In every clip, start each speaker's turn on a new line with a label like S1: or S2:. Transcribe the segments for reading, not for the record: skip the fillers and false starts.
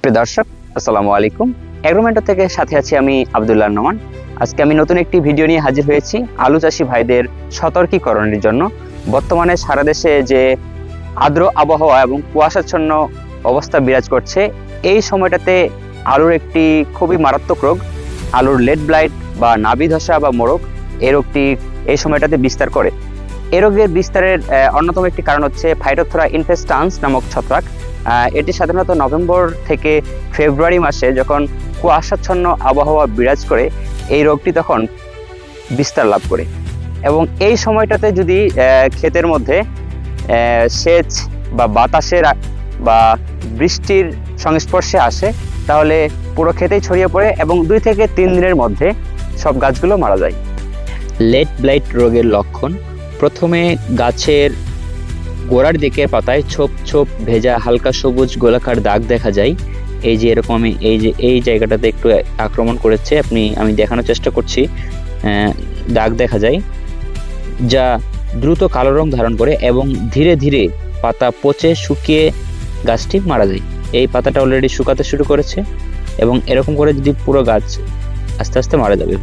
S1: প্রিয় দর্শক, আসসালামু আলাইকুম। এগ্রোমেন্টো থেকে সাথে আছি আমি আব্দুল্লাহ নোমান। আজকে আমি নতুন একটি ভিডিও নিয়ে হাজির হয়েছি আলু চাষি ভাইদের সতর্কীকরণের জন্য। বর্তমানে সারা দেশে যে আর্দ্র আবহাওয়া এবং কুয়াশাচ্ছন্ন অবস্থা বিরাজ করছে, এই সময়টাতে আলুর একটি খুবই মারাত্মক রোগ, আলুর লেট ব্লাইট বা নাভি ধসা বা মোড়ক, এই রোগটি এই সময়টাতে বিস্তার করে। এই রোগের বিস্তারের অন্যতম একটি কারণ হচ্ছে ফাইটোথোরা ইনফেস্টান্স নামক ছত্রাক। এটি সাধারণত নভেম্বর থেকে ফেব্রুয়ারি মাসে যখন কুয়াশাচ্ছন্ন আবহাওয়া বিরাজ করে, এই রোগটি তখন বিস্তার লাভ করে। এবং এই সময়টাতে যদি ক্ষেতের মধ্যে সেচ বা বাতাসের বা বৃষ্টির সংস্পর্শে আসে, তাহলে পুরো ক্ষেতেই ছড়িয়ে পড়ে এবং 2 থেকে 3 দিনের মধ্যে সব গাছগুলো মারা যায়। লেট ব্লাইট রোগের লক্ষণ: প্রথমে গাছের গোড়ার দিকে পাতায় ছোপ ছোপ ভেজা হালকা সবুজ গোলাকার দাগ দেখা যায়। এই যে এরকম এই জায়গাটাতে একটু আক্রমণ করেছে, আমি দেখানোর চেষ্টা করছি। দাগ দেখা যায় যা দ্রুত কালো রং ধারণ করে এবং ধীরে ধীরে পাতা পচে শুকিয়ে গাছটি মারা যায়। এই পাতাটা অলরেডি শুকাতে শুরু করেছে এবং এরকম করে যদি পুরো গাছ আস্তে আস্তে মারা যাবে।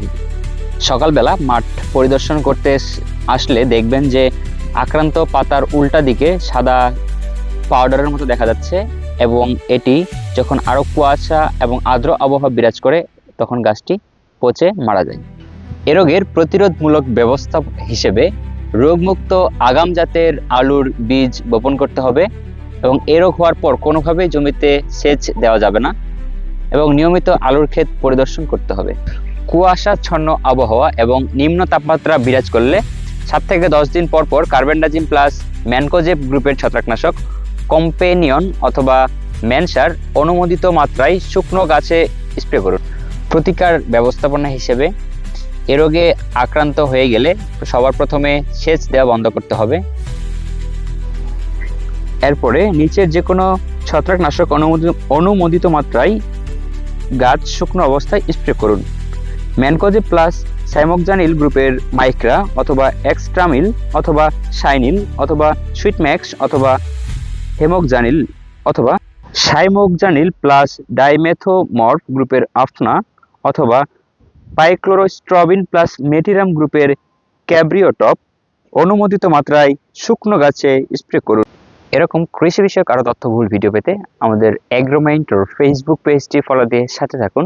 S1: সকালবেলা মাঠ পরিদর্শন করতে আসলে দেখবেন যে আক্রান্ত পাতার উল্টা দিকে সাদা পাউডারের মতো দেখা যাচ্ছে এবং এটি যখন আরো কুয়াশা এবং আর্দ্র আবহাওয়া বিরাজ করে, তখন গাছটি পচে মারা যায়। এ রোগের প্রতিরোধমূলক ব্যবস্থা হিসেবে রোগমুক্ত আগাম জাতের আলুর বীজ বপন করতে হবে এবং এ রোগ হওয়ার পর কোনোভাবেই জমিতে সেচ দেওয়া যাবে না এবং নিয়মিত আলুর ক্ষেত পরিদর্শন করতে হবে। কুয়াশাচ্ছন্ন আবহাওয়া এবং নিম্ন তাপমাত্রা বিরাজ করলে 7 থেকে 10 দিন পর পর কার্বেন্ডাজিম প্লাস ম্যানকোজেব গ্রুপের ছত্রাকনাশক কম্পেনিয়ন অথবা ম্যানসার অনুমোদিত মাত্রায় শুকনো গাছে স্প্রে করুন। প্রতিকার ব্যবস্থাপনা হিসেবে এ রোগে আক্রান্ত হয়ে গেলে সবার প্রথমে সেচ দেওয়া বন্ধ করতে হবে। এরপরে নিচের যে কোনো ছত্রাকনাশক অনুমোদিত মাত্রায় গাছ শুকনো অবস্থায় স্প্রে করুন। ম্যানকোজেব প্লাস সাইমোক্সানিল গ্রুপের মাইক্রা অথবা এক্সট্রামিল অথবা শাইনিল অথবা সুইটম্যাক্স অথবা হেমোক্সানিল অথবা সাইমোক্সানিল প্লাস ডাইমেথোমর্ফ গ্রুপের আফনা অথবা পাইক্লোরোস্ট্রবিন প্লাস মেটিরাম গ্রুপের ক্যাব্রিওটপ অনুমোদিত মাত্রায় শুকনো গাছে স্প্রে করুন। এরকম কৃষি বিষয়ক আরও তথ্যবহুল ভিডিও পেতে আমাদের এগ্রোমেন্টোর ফেসবুক পেজটি ফলো দিয়ে সাথে থাকুন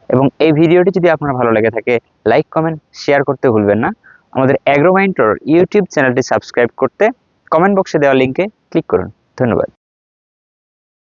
S1: এবং এই ভিডিওটি যদি আপনার ভালো লেগে থাকে লাইক কমেন্ট শেয়ার করতে ভুলবেন না। আমাদের এগ্রোমেন্টোর ইউটিউব চ্যানেলটি সাবস্ক্রাইব করতে কমেন্ট বক্সে দেওয়া লিঙ্কে ক্লিক করুন। ধন্যবাদ।